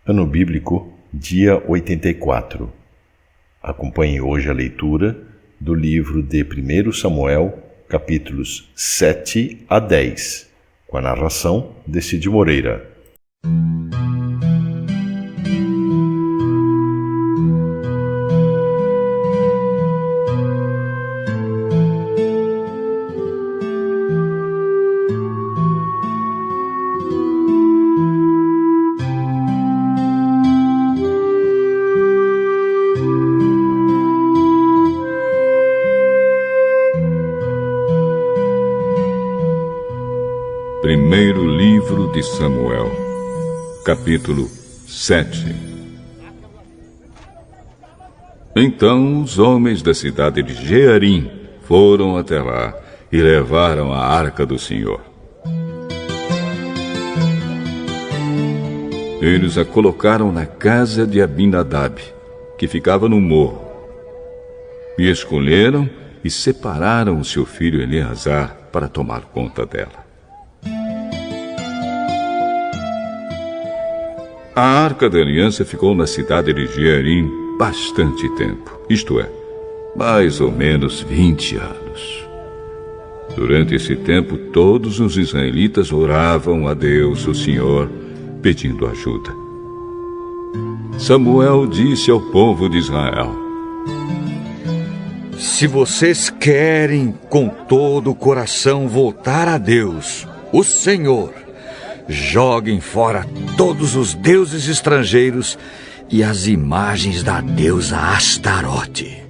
Ano Bíblico, dia 84. Acompanhe hoje a leitura do livro de 1 Samuel, capítulos 7 a 10, com a narração de Cid Moreira. Primeiro livro de Samuel, capítulo 7. Então os homens da cidade de Jearim foram até lá e levaram a arca do Senhor. Eles a colocaram na casa de Abinadab, que ficava no morro, e escolheram e separaram o seu filho Eleazar para tomar conta dela. A Arca da Aliança ficou na cidade de Jearim bastante tempo, isto é, mais ou menos 20 anos. Durante esse tempo, todos os israelitas oravam a Deus, o Senhor, pedindo ajuda. Samuel disse ao povo de Israel: Se vocês querem com todo o coração voltar a Deus, o Senhor, joguem fora todos os deuses estrangeiros e as imagens da deusa Astarote.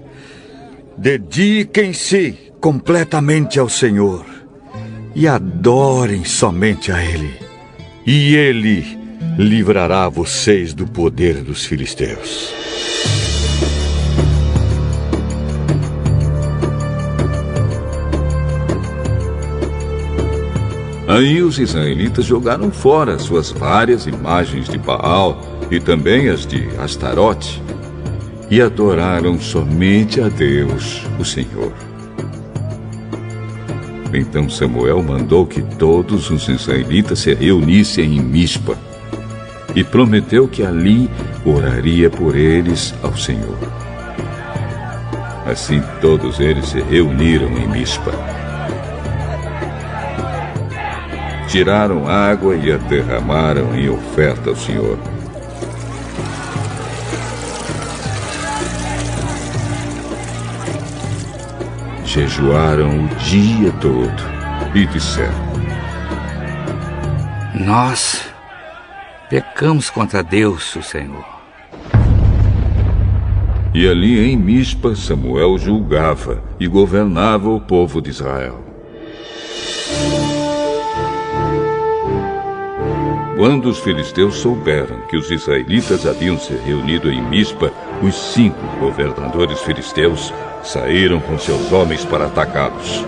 Dediquem-se completamente ao Senhor e adorem somente a Ele. E Ele livrará vocês do poder dos filisteus. Aí os israelitas jogaram fora suas várias imagens de Baal e também as de Astarote e adoraram somente a Deus, o Senhor. Então Samuel mandou que todos os israelitas se reunissem em Mispa e prometeu que ali oraria por eles ao Senhor. Assim todos eles se reuniram em Mispa. Tiraram água e a derramaram em oferta ao Senhor. Jejuaram o dia todo e disseram: Nós pecamos contra Deus, o Senhor. E ali em Mispa, Samuel julgava e governava o povo de Israel. Quando os filisteus souberam que os israelitas haviam se reunido em Mispa, os 5 governadores filisteus saíram com seus homens para atacá-los.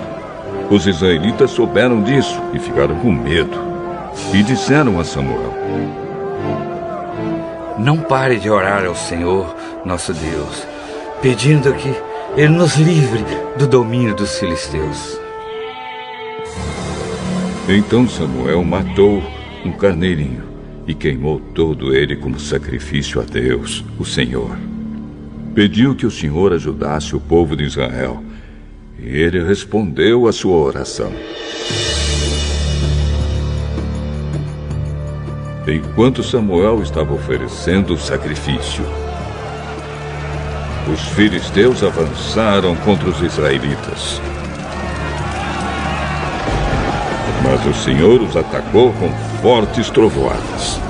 Os israelitas souberam disso e ficaram com medo. E disseram a Samuel: Não pare de orar ao Senhor, nosso Deus, pedindo que Ele nos livre do domínio dos filisteus. Então Samuel matou um carneirinho e queimou todo ele como sacrifício a Deus, o Senhor. Pediu que o Senhor ajudasse o povo de Israel, e ele respondeu à sua oração. Enquanto Samuel estava oferecendo o sacrifício, os filisteus avançaram contra os israelitas. Mas o Senhor os atacou com fortes trovoadas.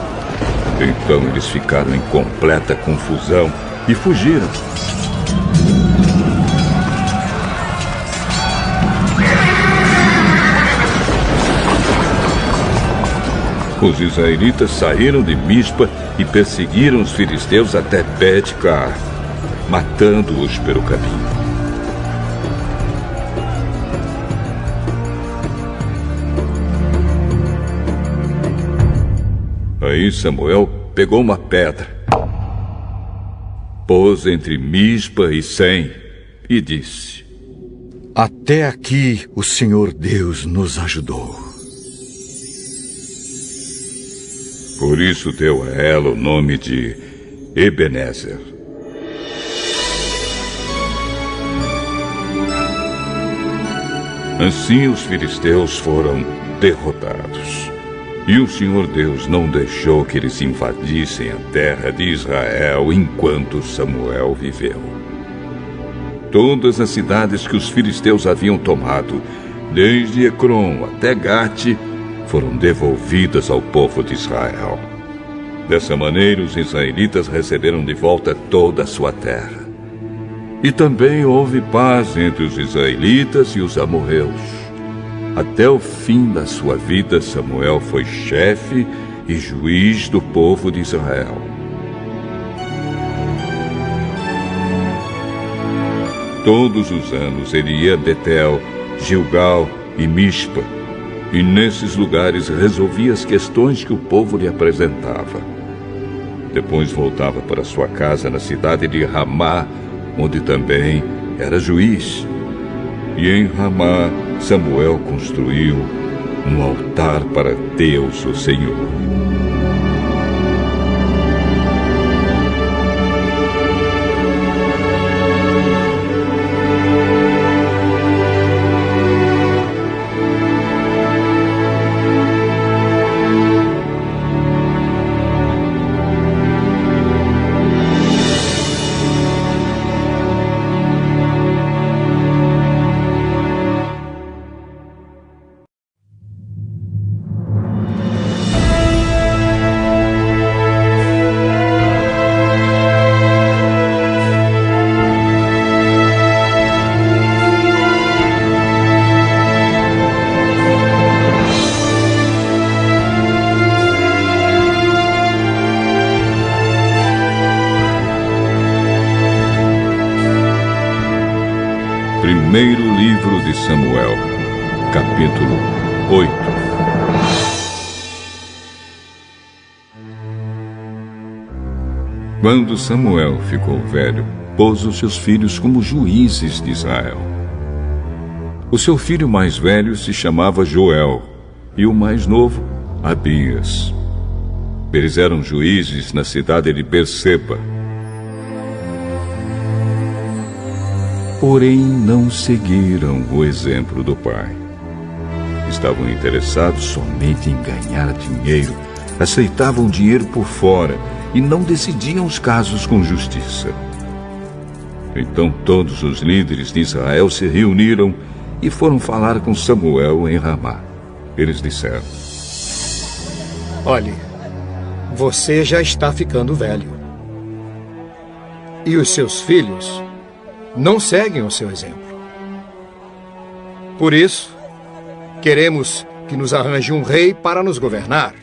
Então eles ficaram em completa confusão e fugiram. Os israelitas saíram de Mispa e perseguiram os filisteus até Bet-Car, matando-os pelo caminho. Aí Samuel pegou uma pedra, pôs entre Mispa e Sem e disse: Até aqui o Senhor Deus nos ajudou. Por isso deu a ela o nome de Ebenezer. Assim os filisteus foram derrotados. E o Senhor Deus não deixou que eles invadissem a terra de Israel enquanto Samuel viveu. Todas as cidades que os filisteus haviam tomado, desde Ecrom até Gate, foram devolvidas ao povo de Israel. Dessa maneira, os israelitas receberam de volta toda a sua terra. E também houve paz entre os israelitas e os amorreus. Até o fim da sua vida, Samuel foi chefe e juiz do povo de Israel. Todos os anos ele ia a Betel, Gilgal e Mispa, e nesses lugares resolvia as questões que o povo lhe apresentava. Depois voltava para sua casa na cidade de Ramá, onde também era juiz. E em Ramá, Samuel construiu um altar para Deus, o Senhor. Primeiro livro de Samuel, capítulo 8. Quando Samuel ficou velho, pôs os seus filhos como juízes de Israel. O seu filho mais velho se chamava Joel, e o mais novo, Abias. Eles eram juízes na cidade de Berseba. Porém, não seguiram o exemplo do pai. Estavam interessados somente em ganhar dinheiro, aceitavam dinheiro por fora e não decidiam os casos com justiça. Então todos os líderes de Israel se reuniram e foram falar com Samuel em Ramá. Eles disseram: Olhe, você já está ficando velho. E os seus filhos não seguem o seu exemplo. Por isso, queremos que nos arranje um rei para nos governar,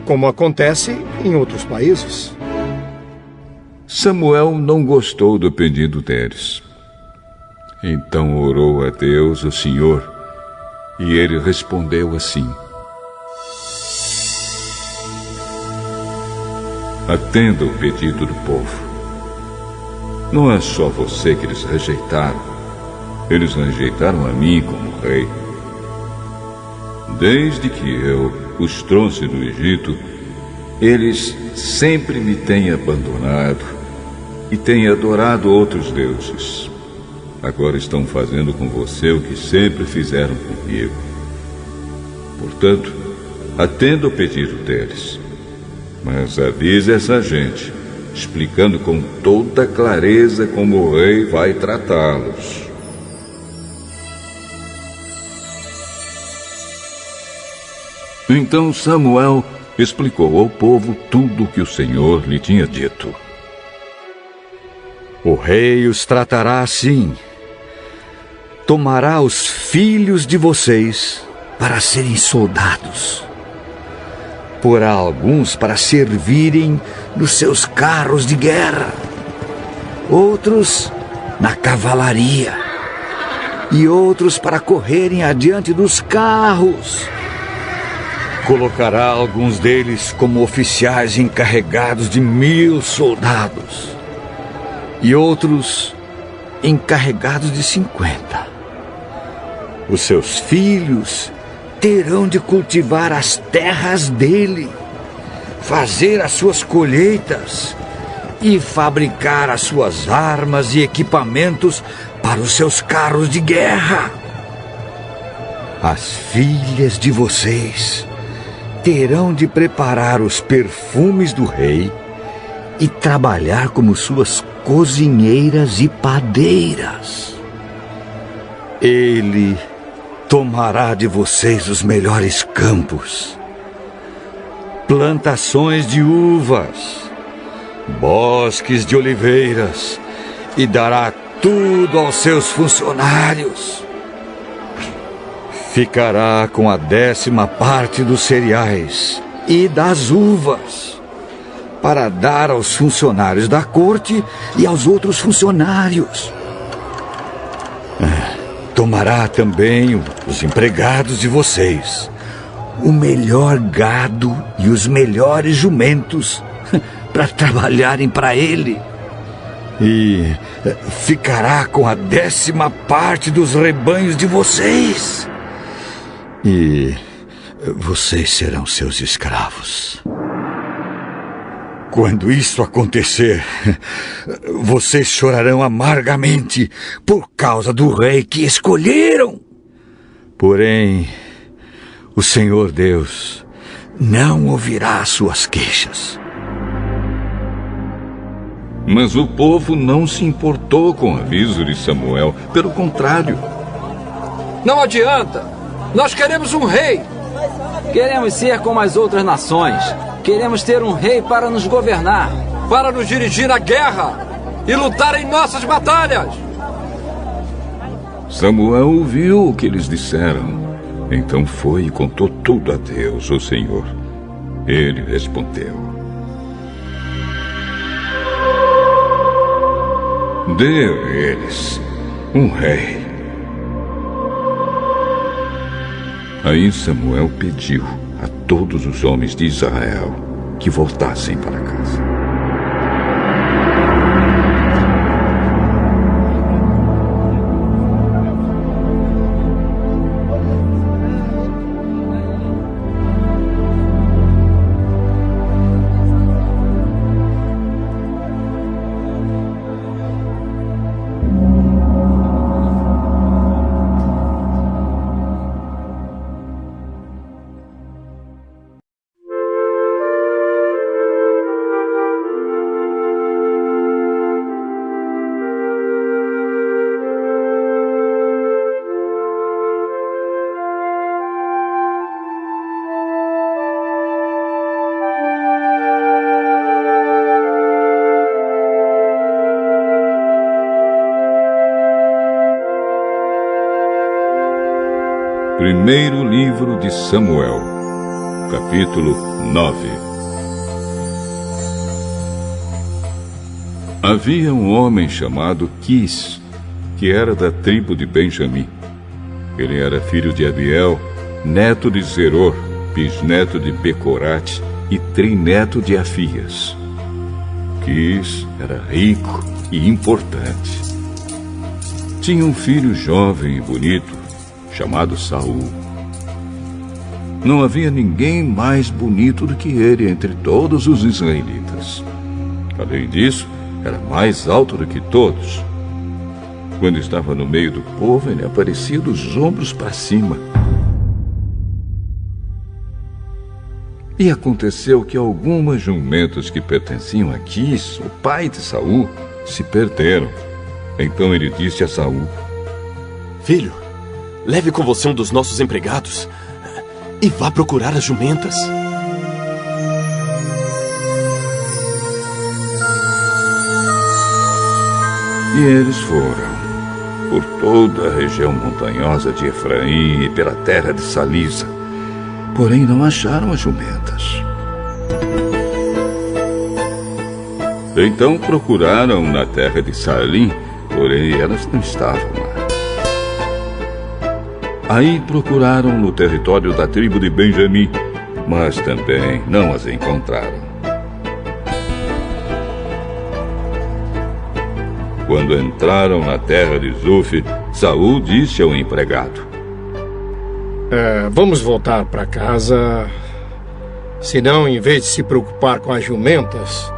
como acontece em outros países. Samuel não gostou do pedido deles. Então orou a Deus, o Senhor, e ele respondeu assim: Atenda o pedido do povo. Não é só você que eles rejeitaram. Eles rejeitaram a mim como rei. Desde que eu os trouxe do Egito, eles sempre me têm abandonado e têm adorado outros deuses. Agora estão fazendo com você o que sempre fizeram comigo. Portanto, atenda o pedido deles. Mas avise essa gente, explicando com toda clareza como o rei vai tratá-los. Então Samuel explicou ao povo tudo o que o Senhor lhe tinha dito. O rei os tratará assim. Tomará os filhos de vocês para serem soldados. Porá alguns para servirem nos seus carros de guerra, outros na cavalaria e outros para correrem adiante dos carros. Colocará alguns deles como oficiais encarregados de 1000 soldados e outros encarregados de 50. Os seus filhos terão de cultivar as terras dele fazer as suas colheitas e fabricar as suas armas e equipamentos para os seus carros de guerra. As filhas de vocês terão de preparar os perfumes do rei e trabalhar como suas cozinheiras e padeiras. Ele tomará de vocês os melhores campos, plantações de uvas, bosques de oliveiras e dará tudo aos seus funcionários. Ficará com a 10ª parte dos cereais e das uvas para dar aos funcionários da corte e aos outros funcionários. Tomará também os empregados de vocês, o melhor gado e os melhores jumentos para trabalharem para ele. E ficará com a 10ª parte dos rebanhos de vocês. E vocês serão seus escravos. Quando isso acontecer, vocês chorarão amargamente por causa do rei que escolheram. Porém, o Senhor Deus não ouvirá as suas queixas. Mas o povo não se importou com o aviso de Samuel. Pelo contrário. Não adianta! Nós queremos um rei! Queremos ser como as outras nações. Queremos ter um rei para nos governar. Para nos dirigir à guerra e lutar em nossas batalhas! Samuel ouviu o que eles disseram. Então foi e contou tudo a Deus, o Senhor. Ele respondeu: dê a eles um rei. Aí Samuel pediu a todos os homens de Israel que voltassem para casa. Primeiro livro de Samuel, capítulo 9. Havia um homem chamado Quis, que era da tribo de Benjamim. Ele era filho de Abiel, neto de Zeror, bisneto de Becorate e trineto de Afias. Quis era rico e importante. Tinha um filho jovem e bonito, chamado Saul. Não havia ninguém mais bonito do que ele entre todos os israelitas. Além disso, era mais alto do que todos. Quando estava no meio do povo, ele aparecia dos ombros para cima. E aconteceu que algumas jumentas que pertenciam a Quis, o pai de Saul, se perderam. Então ele disse a Saul: filho, leve com você um dos nossos empregados e vá procurar as jumentas. E eles foram por toda a região montanhosa de Efraim e pela terra de Salisa. Porém, não acharam as jumentas. Então procuraram na terra de Salim, porém elas não estavam lá. Aí procuraram no território da tribo de Benjamim, mas também não as encontraram. Quando entraram na terra de Zuf, Saul disse ao empregado: vamos voltar para casa Senão, em vez de se preocupar com as jumentas,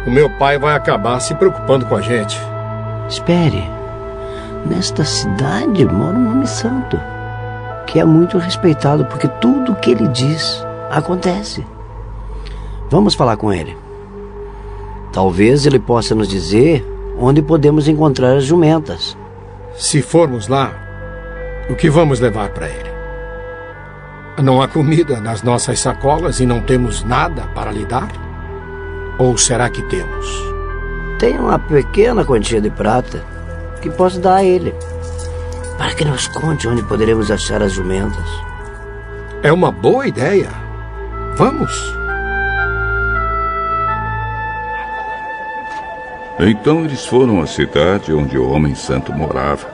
o meu pai vai acabar se preocupando com a gente. Espere. Nesta cidade mora um homem santo, que é muito respeitado porque tudo o que ele diz acontece. Vamos falar com ele. Talvez ele possa nos dizer onde podemos encontrar as jumentas. Se formos lá, o que vamos levar para ele? Não há comida nas nossas sacolas e não temos nada para lhe dar? Ou será que temos? Tem uma pequena quantia de prata que posso dar a ele, para que nos conte onde poderemos achar as jumentas. É uma boa ideia. Vamos. Então eles foram à cidade onde o homem santo morava.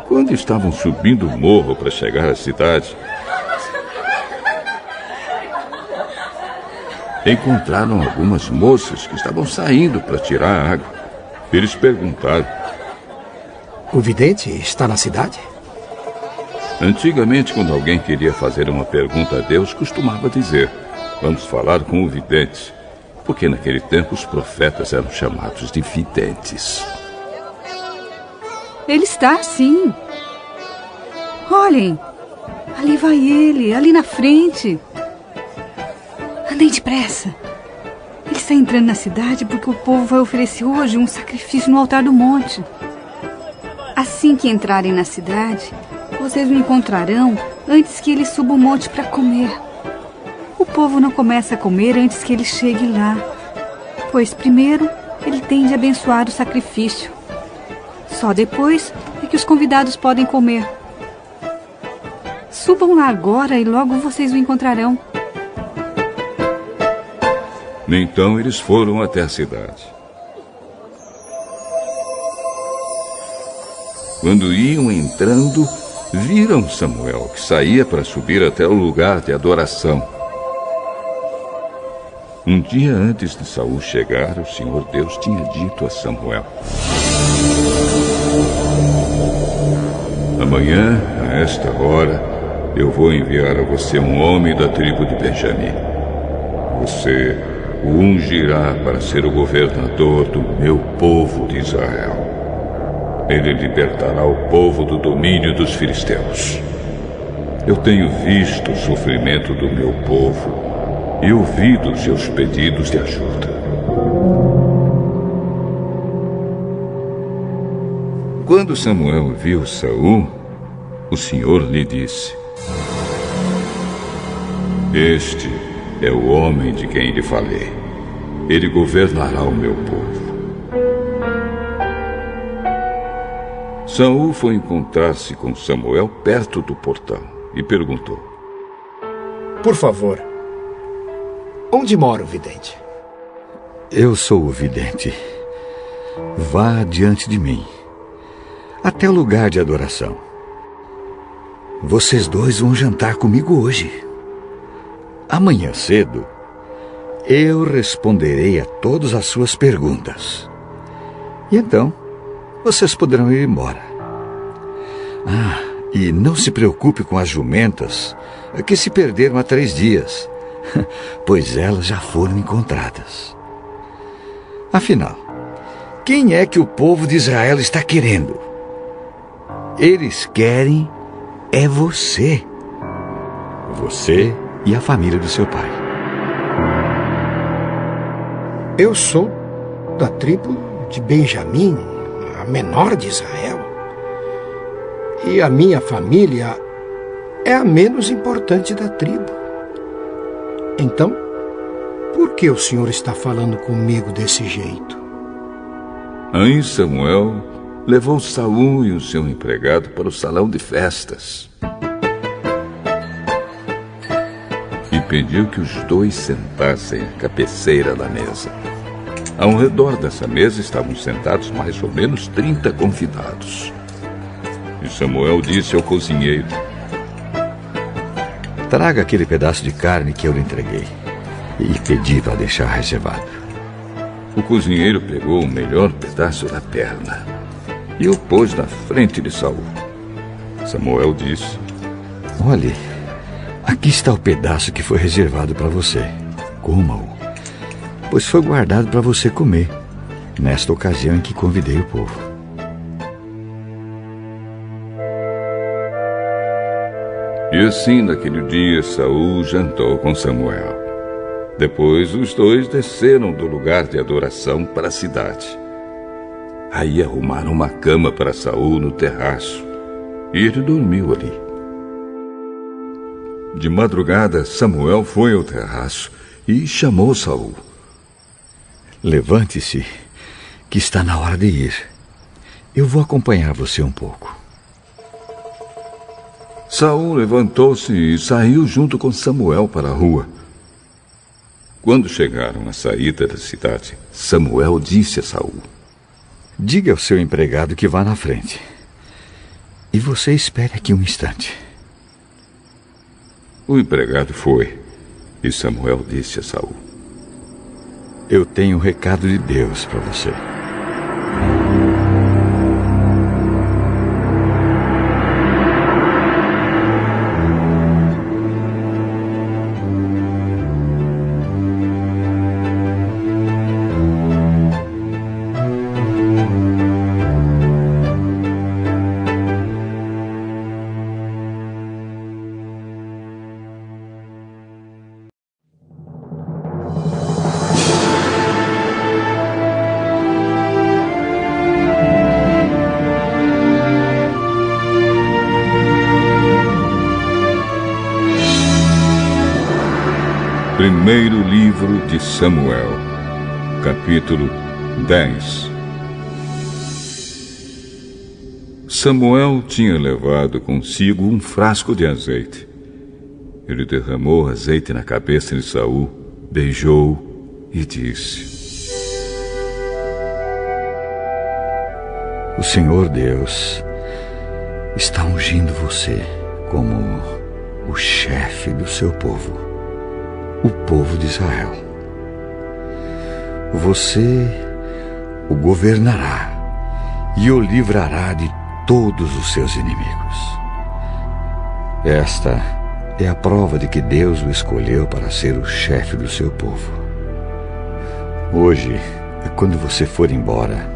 Quando estavam subindo o morro para chegar à cidade, encontraram algumas moças que estavam saindo para tirar a água. Eles perguntaram: o vidente está na cidade? Antigamente, quando alguém queria fazer uma pergunta a Deus, costumava dizer: vamos falar com o vidente. Porque naquele tempo os profetas eram chamados de videntes. Ele está, sim. Olhem, ali vai ele, ali na frente. Andem depressa. Ele está entrando na cidade porque o povo vai oferecer hoje um sacrifício no altar do monte. Assim que entrarem na cidade, vocês o encontrarão antes que ele suba o monte para comer. O povo não começa a comer antes que ele chegue lá, pois primeiro ele tem de abençoar o sacrifício. Só depois é que os convidados podem comer. Subam lá agora e logo vocês o encontrarão. Então eles foram até a cidade. Quando iam entrando, viram Samuel, que saía para subir até o lugar de adoração. Um dia antes de Saul chegar, o Senhor Deus tinha dito a Samuel: amanhã, a esta hora, eu vou enviar a você um homem da tribo de Benjamim. Você o ungirá para ser o governador do meu povo de Israel. Ele libertará o povo do domínio dos filisteus. Eu tenho visto o sofrimento do meu povo e ouvido os seus pedidos de ajuda. Quando Samuel viu Saul, o Senhor lhe disse: este é o homem de quem lhe falei. Ele governará o meu povo. Saul foi encontrar-se com Samuel perto do portão e perguntou: por favor, onde mora o vidente? Eu sou o vidente. Vá diante de mim, até o lugar de adoração. Vocês dois vão jantar comigo hoje. Amanhã cedo, eu responderei a todas as suas perguntas. E então, vocês poderão ir embora. E não se preocupe com as jumentas que se perderam há 3 dias, pois elas já foram encontradas. Afinal, quem é que o povo de Israel está querendo? Eles querem é você. Você e a família do seu pai. Eu sou da tribo de Benjamim, a menor de Israel. E a minha família é a menos importante da tribo. Então, por que o senhor está falando comigo desse jeito? Aí Samuel levou Saul e o seu empregado para o salão de festas e pediu que os dois sentassem à cabeceira da mesa. Ao redor dessa mesa estavam sentados mais ou menos 30 convidados. E Samuel disse ao cozinheiro: traga aquele pedaço de carne que eu lhe entreguei e pedi para deixar reservado. O cozinheiro pegou o melhor pedaço da perna e o pôs na frente de Saul. Samuel disse: olhe, Aqui está o pedaço que foi reservado para você. Coma-o, pois foi guardado para você comer, nesta ocasião em que convidei o povo. E assim, naquele dia, Saul jantou com Samuel. Depois, os dois desceram do lugar de adoração para a cidade. Aí arrumaram uma cama para Saul no terraço, e ele dormiu ali. De madrugada, Samuel foi ao terraço e chamou Saul. Levante-se, que está na hora de ir. Eu vou acompanhar você um pouco. Saul levantou-se e saiu junto com Samuel para a rua. Quando chegaram à saída da cidade, Samuel disse a Saul: diga ao seu empregado que vá na frente. E você espere aqui um instante. O empregado foi, e Samuel disse a Saul: eu tenho um recado de Deus para você. Primeiro livro de Samuel, capítulo 10. Samuel tinha levado consigo um frasco de azeite. Ele derramou azeite na cabeça de Saul, beijou-o e disse: o Senhor Deus está ungindo você como o chefe do seu povo, o povo de Israel. Você o governará e o livrará de todos os seus inimigos. Esta é a prova de que Deus o escolheu para ser o chefe do seu povo. Hoje, quando você for embora,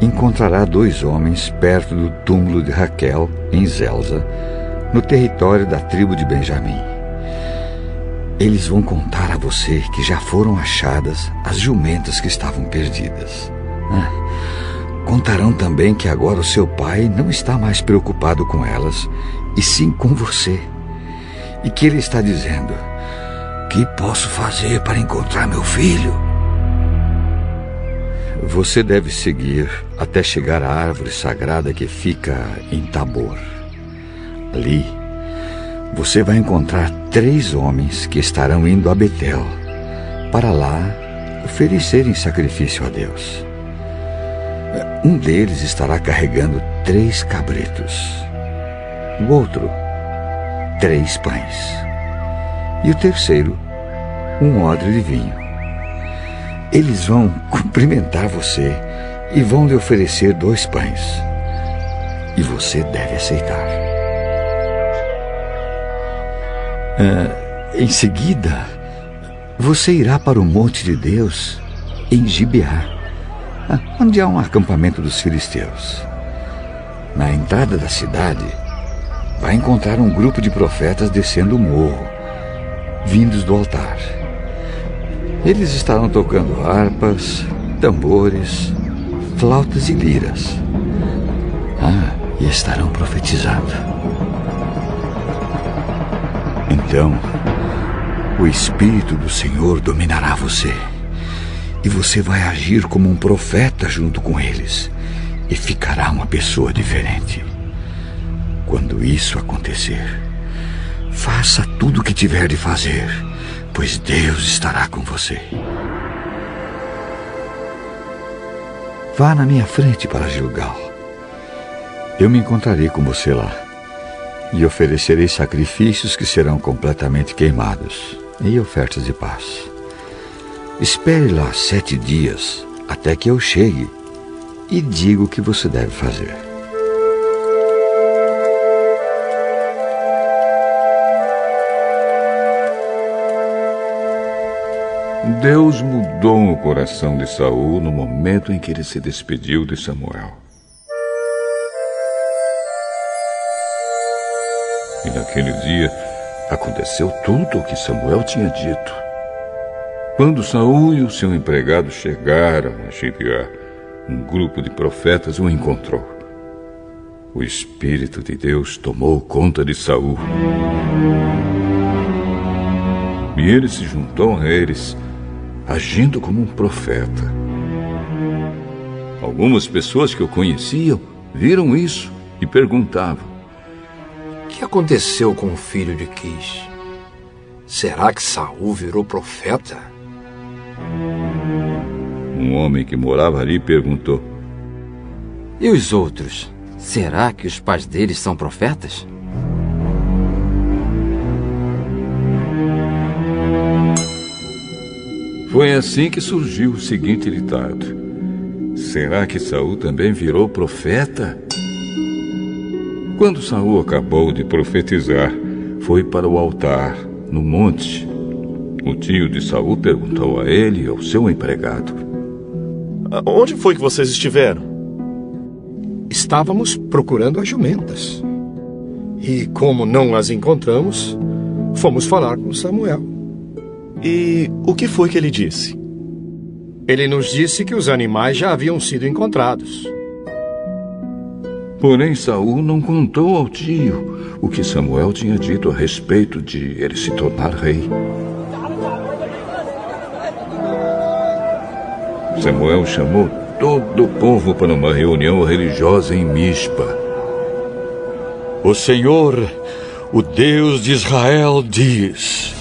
encontrará 2 homens perto do túmulo de Raquel, em Zelza, no território da tribo de Benjamim. Eles vão contar a você que já foram achadas as jumentas que estavam perdidas. Contarão também que agora o seu pai não está mais preocupado com elas, e sim com você. E que ele está dizendo: que posso fazer para encontrar meu filho? Você deve seguir até chegar à árvore sagrada que fica em Tabor. Ali, você vai encontrar 3 homens que estarão indo a Betel, para lá oferecerem sacrifício a Deus. Um deles estará carregando 3 cabritos, o outro 3 pães, e o terceiro um odre de vinho. Eles vão cumprimentar você e vão lhe oferecer 2 pães, e você deve aceitar. Em seguida, você irá para o monte de Deus, em Gibeá, onde há um acampamento dos filisteus. Na entrada da cidade, vai encontrar um grupo de profetas descendo o morro, vindos do altar. Eles estarão tocando harpas, tambores, flautas e liras. E estarão profetizando. Então, o Espírito do Senhor dominará você, e você vai agir como um profeta junto com eles, e ficará uma pessoa diferente. Quando isso acontecer, faça tudo o que tiver de fazer, pois Deus estará com você. Vá na minha frente para Gilgal. Eu me encontrarei com você lá, e oferecerei sacrifícios que serão completamente queimados, e ofertas de paz. Espere lá 7 dias, até que eu chegue, e diga o que você deve fazer. Deus mudou o coração de Saul no momento em que ele se despediu de Samuel. E naquele dia aconteceu tudo o que Samuel tinha dito. Quando Saul e o seu empregado chegaram a Gibeá, um grupo de profetas o encontrou. O Espírito de Deus tomou conta de Saul. E ele se juntou a eles, agindo como um profeta. Algumas pessoas que o conheciam viram isso e perguntavam: o que aconteceu com o filho de Quis? Será que Saul virou profeta? Um homem que morava ali perguntou: e os outros? Será que os pais deles são profetas? Foi assim que surgiu o seguinte ditado: será que Saul também virou profeta? Quando Saul acabou de profetizar, foi para o altar, no monte. O tio de Saul perguntou a ele e ao seu empregado: onde foi que vocês estiveram? Estávamos procurando as jumentas. E como não as encontramos, fomos falar com Samuel. E o que foi que ele disse? Ele nos disse que os animais já haviam sido encontrados. Porém, Saul não contou ao tio o que Samuel tinha dito a respeito de ele se tornar rei. Samuel chamou todo o povo para uma reunião religiosa em Mispa. O Senhor, o Deus de Israel, diz: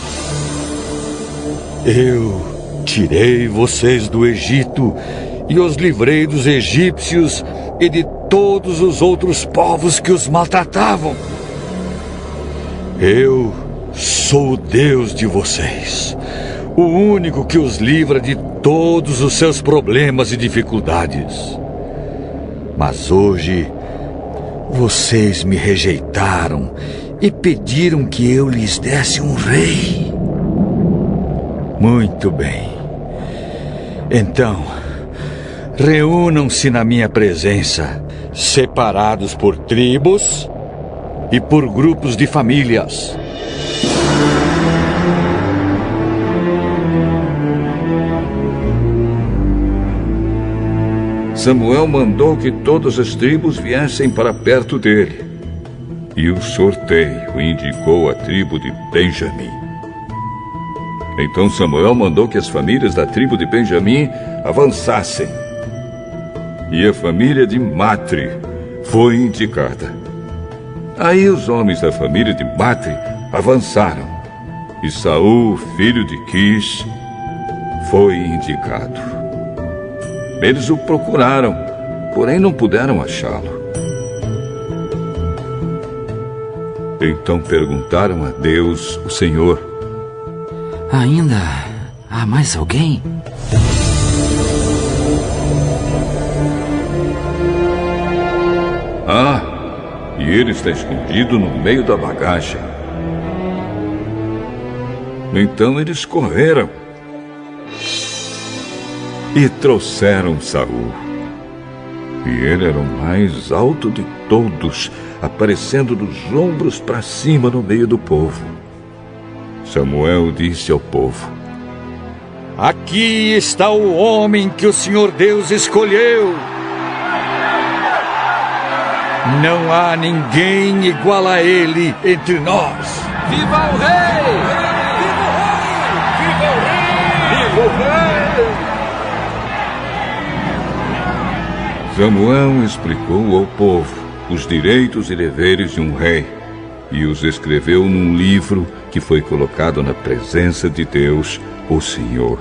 eu tirei vocês do Egito e os livrei dos egípcios e de todos os outros povos que os maltratavam. Eu sou o Deus de vocês, o único que os livra de todos os seus problemas e dificuldades. Mas hoje, vocês me rejeitaram e pediram que eu lhes desse um rei. Muito bem. Então, reúnam-se na minha presença, separados por tribos e por grupos de famílias. Samuel mandou que todas as tribos viessem para perto dele. E o sorteio indicou a tribo de Benjamim. Então Samuel mandou que as famílias da tribo de Benjamim avançassem. E a família de Matri foi indicada. Aí os homens da família de Matri avançaram. E Saul, filho de Quis, foi indicado. Eles o procuraram, porém não puderam achá-lo. Então perguntaram a Deus, o Senhor: ainda há mais alguém? E ele está escondido no meio da bagagem. Então eles correram e trouxeram Saul. E ele era o mais alto de todos, aparecendo dos ombros para cima no meio do povo. Samuel disse ao povo: aqui está o homem que o Senhor Deus escolheu. Não há ninguém igual a ele entre nós. Viva o rei! Viva o rei! Viva o rei! Samuel explicou ao povo os direitos e deveres de um rei e os escreveu num livro que foi colocado na presença de Deus, o Senhor.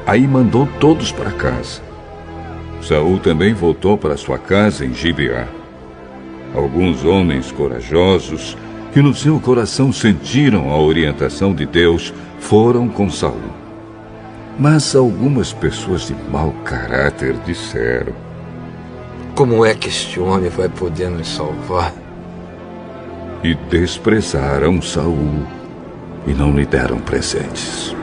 Aí mandou todos para casa. Saul também voltou para sua casa em Gibeá. Alguns homens corajosos, que no seu coração sentiram a orientação de Deus, foram com Saul. Mas algumas pessoas de mau caráter disseram: como é que este homem vai poder nos salvar? E desprezaram Saul e não lhe deram presentes.